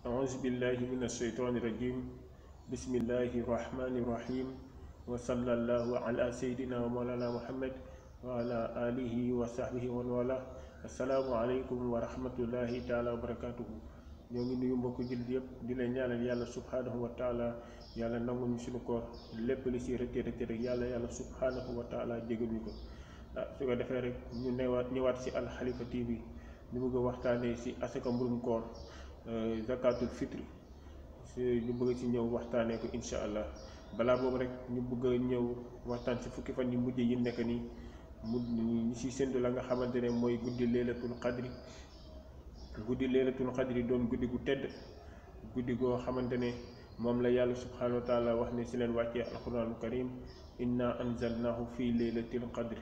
أعوذ بالله من الشيطان الرجيم بسم الله الرحمن الرحيم وصلى الله على سيدنا ومولانا محمد وعلى آله وصحبه ومن والاه السلام عليكم ورحمة الله تعالى وبركاته ñoo ngi nuyu mbokk jullit yëpp di leen ñaanal yàlla subhanahu wa taala yàlla nangu ñu suñu koor lépp li ci rëcc rek yàlla subhanahu wa taala jégal ñu ko su ko defee rek ñu ñëwaat ci Al Khalifa TV ñu bëgg a waxtaanee ci asaka mburum koor zakatul fitri ñu bëgg ci ñëw waxtaanee ko incha allah balaa boobu rek ñu bëgg a ñëw waxtaan ci fukki fan yu mujj yi nekk nii ñu ci séntu la nga xamante ne mooy guddi leelatul qadri doon guddi gu tedd guddi goo xamante ne moom la yàlla subhanahu wa taala wax ne ci leen wàccee alquranul karim inna anzalnahu fii leelatil qadri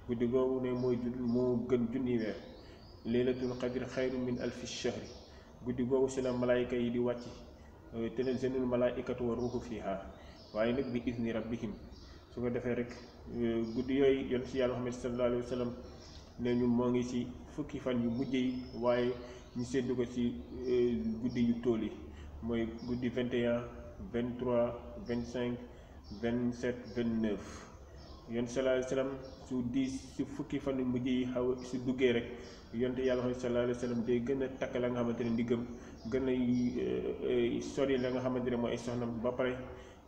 guddi googu ne moo gën junni weer leelatul qadri xayru min alfi shahri guddi googu ci la malaayika yi di wàcc tanazzalul malaaikatu wa ruuhu fiha waaye nag bi izni rabbihim su ko defee rek guddi yooyu yon ci yàlla Muhammad sallallahu alayhi wa sallam ne ñu moo ngi ci fukki fan yu mujj yi waaye ñu séddu ko ci guddi yu tool yi mooy guddi 21 23 25 27 29 yon sallallahu alayhi wa sallam su ci fukki fan yu mujj yi xaw su duggee rek yonte yàlla sallallahu alayhi wa sallam day gën a takk la nga xamante ne ndiggam gën a sori la nga xamante ne mooy ay soxnam ba pare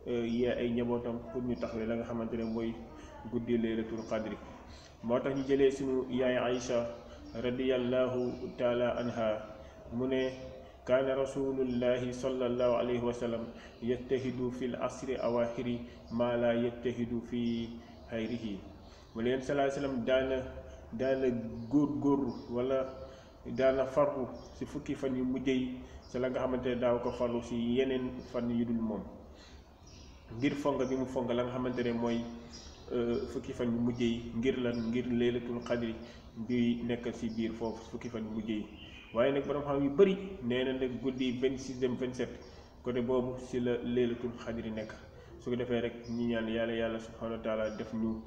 yee ay njabootam pour ñu taxawee la nga xamante ne mooy guddi laylatul qadri moo tax ñu jëlee suñu yaay Aïcha radiyallahu taala anha mu ne kaana rasulullahi sallallahu alayhi wa sallam yattahidu fi l asri awaaxiri maa laa yattahidu fi xayrihi mu ne yéen sallallahu alayhi wa sallam daana góorgóorlu wala daana farlu ci fukki fan yu mujj yi ci la nga xamante ne daaw ko farlu ci yeneen fan yu dul moom ngir fonk bi mu fonk la nga xamante ne mooy fukki fan yu mujj yi ngir laylatul qadri bi nekk ci biir foofu fukki fan yu mujj yi waaye nag borom xam yu bëri nee na nag guddi 26 27 côté boobu ci la laylatul qadri nekk su ko defee rek ñi ñaan yàlla subhanahu wa taala def ñu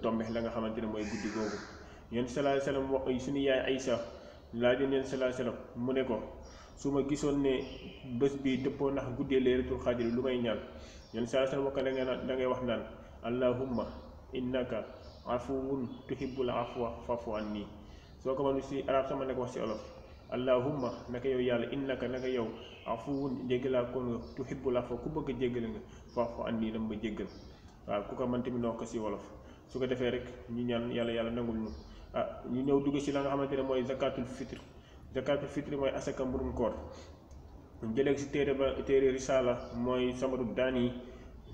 tombe la nga xamante ne mooy guddi googu yéen sallallahu alayhi wasallam wax suñu yaay Aïcha laajoon yéen sallallahu alayhi wasallam mu ne ko su ma gisoon ne bés bi dëppoo ndax guddee laylatul qadri lu may ñaan yéen sallallahu alayhi wasallam da ngay wax naan allahumma innaka afuwun tuhibbul afwa fa'fu anni soo ko mënu ci arab sama nekk wax ci olof allahumma naka yow yàlla innaka naka yow afuwun jéggalaa kon nga tuhibbul afwa ku bëgg a jéggale nga fa'fu anni dama ma jéggal waaw ku ko mën tamit noo ko ci wolof su ko defee rek ñu ñaan yàlla nangul ñu ñu ñëw dugg ci la nga xamante ne mooy zakatul fitri mooy asaka mburum koor jëlee ci téere risala mooy samaru daani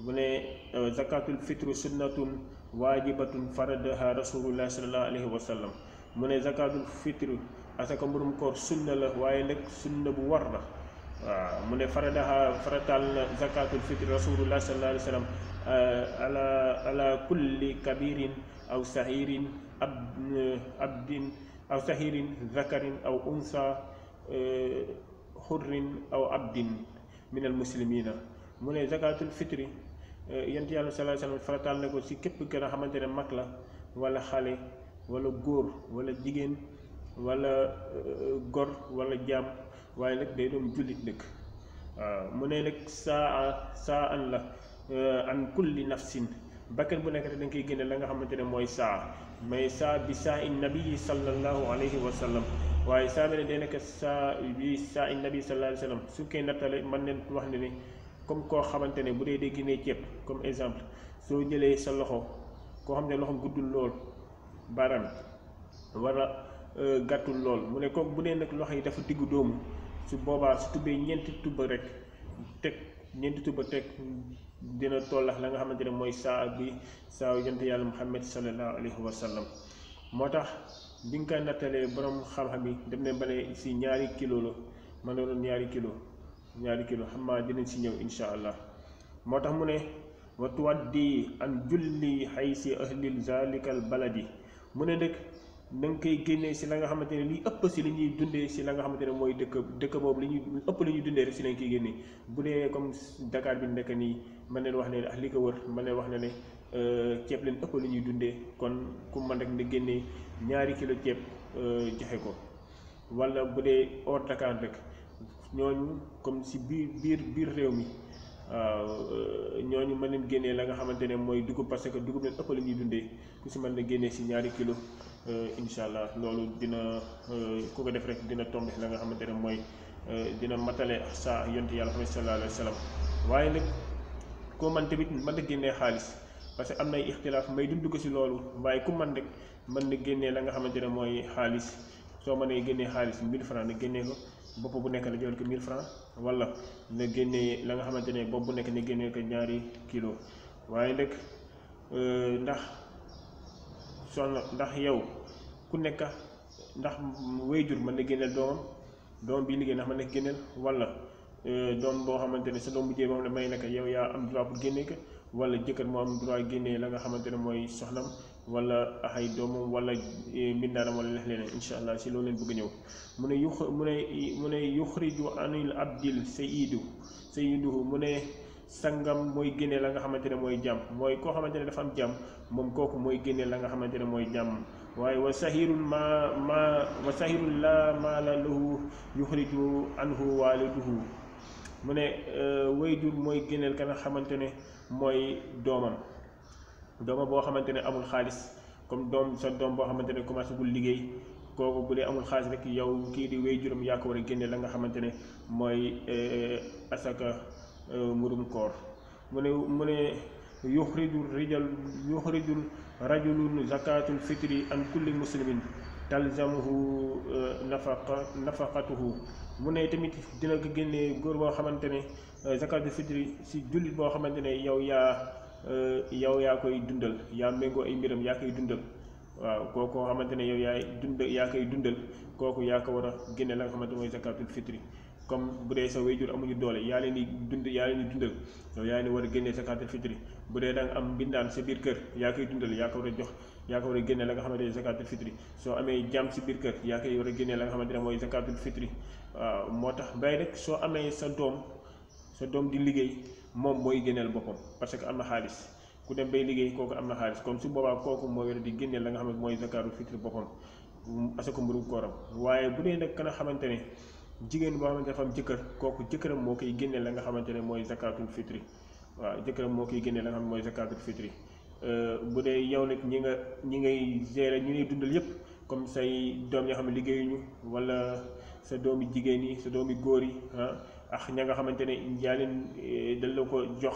mu ne zakatul fitri sunnatun waajibatun faradaha rasulullah sallallahu alayhi wa sallam mu ne zakatul fitri asaka mburum koor sunna la waaye nag sunna bu war la waaw mu ne farataal na zakatul fitri rasulullah sallallahu alayhi wa sallam ala kulli kabirin aw sahirin abdin aw sahirin zakarin aw unsa xurrin aw abdin min al muslimina mu ne zakatul fitri yent yàlla sallallahu alayhi wa sallam farataal na ko ci képp gën a xamante ne mag la wala xale wala góor wala jigéen wala gor wala jaam waaye nag day doon jullit nag waaw mu ne nag saa an la an kulli nafsin bakkan bu nekk dañ koy génne la nga xamante ne mooy saa mais saa bi saa in nabi sallallahu alayhi wa sallam waaye saa bi ne day nekk saa bi saa in nabi sallallahu alayhi wa sallam su koy nattale mën neen wax ne comme koo xamante ne bu dee génnee ceeb comme exemple soo jëlee sa loxo koo xam ne loxo guddul lool baaraam wala gàttul lool mu ne kooku bu dee nag loxo yi dafa diggu doomu su boobaa su tubbee ñeenti tubba teg dina tollax la nga xamante ne mooy saa yonent yàlla Muhammad sallallahu alayhi wa sallam moo tax bi nga koy nattalee borom xam-xam yi dem ne ba ne si ñaari kilo la mën na doon ñaari kilo xam naa dinañ si ñëw insha allah moo tax mu ne wa tuwaddi an julli xaysi ahlil zalikal baladi mu ne nag da nga koy génnee si la nga xamante ne li ëpp si li ñuy dundee si la nga xamante ne mooy dëkk boobu li ñuy dundee rek si lañ koy génnee bu dee comme Dakar bi nekk nii mën neen wax ne ak li ko wër mën neen wax ne ceeb leen ëpp li ñuy dundee kon ku mën rek nga génnee ñaari kilo ceeb joxe ko wala bu dee hors Dakar rek ñooñu comme si biir réew mi waaw ñooñu mën leen génnee la nga xamante ne mooy dugub parce que dugub leen ëpp la ñuy dundee ku si mën na génnee si 2 kilo incha allah loolu dina ku ko def rek dina tombe la nga xamante ne mooy dina matale saa yonte yàlla Muhammad sallallahu alayhi wa sallam. waaye nag koo man tamit mën na génnee xaalis parce que am na ay ixtilaaf may dund ko si loolu waaye ku man rek mën na génnee la nga xamante ne mooy xaalis soo mënee génnee xaalis 1000 francs na génnee ko bopp bu nekk la jël ko 1000 francs wala na génnee la nga xamante ne bopp bu nekk na génnee ko 2 kilo. waaye nag ndax yow ku nekk ndax wayjur mën na génneel doom bi liggéey ndax mën na génneel wala doom boo xamante ne sa doom bu jigéen boo xam ne may naka yow yaa am droit pour génnee ko wala jëkkër moo am droit génnee la nga xamante ne mooy soxnam wala ay doomam wala mbindaanam wala leneen incha allah si loolu leen bëgg ñëw mu ne yuxriju anil abdil sayyiduhu mu ne sangam mooy génnee la nga xamante ne mooy jàmm mooy koo xamante ne dafa am jàmm moom kooku mooy génnee la nga xamante ne mooy jàmm. waaye wa sahirul la maala lahu yuxriju anhu waaliduhu mu ne wayjur mooy génneel ka nga xamante ne mooy doomam boo xamante ne amul xaalis comme sa doom boo xamante ne commencé gul liggéey kooku bu dee amul xaalis rek yow kii di wayjuram yaa ko war a génneel la nga xamante ne mooy asaka murum koor. mu ne yuxrijul rajulun zakatul fitri an kulli muslimin talzamuhu nafaqatuhu mu ne tamit dina ko génnee góor boo xamante ne zakatul fitri si jullit boo xamante ne yow yaa koy dundal yaa méngoo ay mbiram yaa koy dundal waaw kooku xamante ne yow yaa koy dundal kooku yaa ko war a génne la nga xamante mooy zakatul fitri. comme bu dee sa wayjur amuñu doole yaa leen di dundal yow yaa leen war a génnee zakatul fitri. bu dee da nga am mbindaan sa biir kër yaa koy dundal yaa ko war a jox yaa ko war a génnee la nga xamante ne zakatul fitri. soo amee jàmm si biir kër yaa koy war a génnee la nga xamante ne mooy zakatul fitri. waaw moo tax bay rek soo amee sa doom di liggéey moom mooy génneel boppam parce que am na xaalis ku dem bay liggéey kooku am na xaalis comme su boobaa kooku moo war a di génneel la nga xamante mooy zakatul fitri boppam asaka mburum kooram. waaye bu dee nag ka nga xamante ne jigéen boo xamante ne dafa am jëkkër kooku jëkkëram moo koy génnee la nga xamante ne mooy zakatul fitri. waaw jëkkëram moo koy génnee la nga xam ne mooy zakatul fitri. bu dee yow nag ñi ngay gérer ñi ngay dundal yépp comme say doom yoo xam ne liggéeyuñu wala sa doomi jigéen yi sa doomi góor yi ak ña nga xamante ne yaa leen dal la ko jox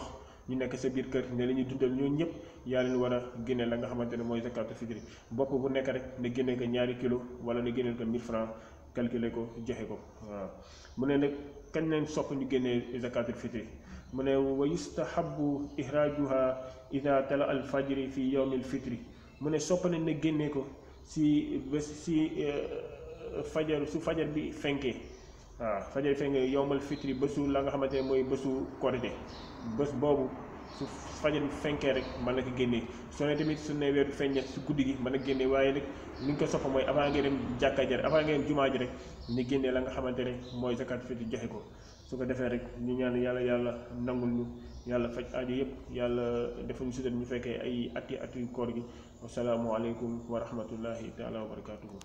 ñu nekk sa biir kër ne la ñuy dundal ñooñu ñëpp yaa leen war a génne la nga xamante ne mooy zakatul fitri. bopp bu nekk rek na génne ko 2 kilo wala na génneel ko 1000 francs calculer ko joxe ko. waaw mu ne nag kañ leen sopp ñu génnee zakatul fitri. mu ne wa yustahabu ihrajuha ida tala al fajri fi yawmil fitri. mu ne sopp nañ na génnee ko si fajar bi fenkee. waaw fajar bi fenkee yawmal fitri bésu la nga xamante ne mooy bésu korite bés boobu su fajar bi fenkee rek mën na ko génnee. soo ne tamit su ne weeru feeñ si guddi gi mën na génnee waaye nag li ñu ko soppa mooy avant ngay dem jàkka ji avant ngay dem jumaa ji rek ni génnee la nga xamante ne mooy zakat fitri joxe ko. su ko defee rek ñu ñaan yàlla nangul ñu yàlla faj aajo yëpp yàlla defuñu si ñu fekkee ay ati koor gi. wasalaamu aleykum wa rahmatullahi taala wa barakatuhu.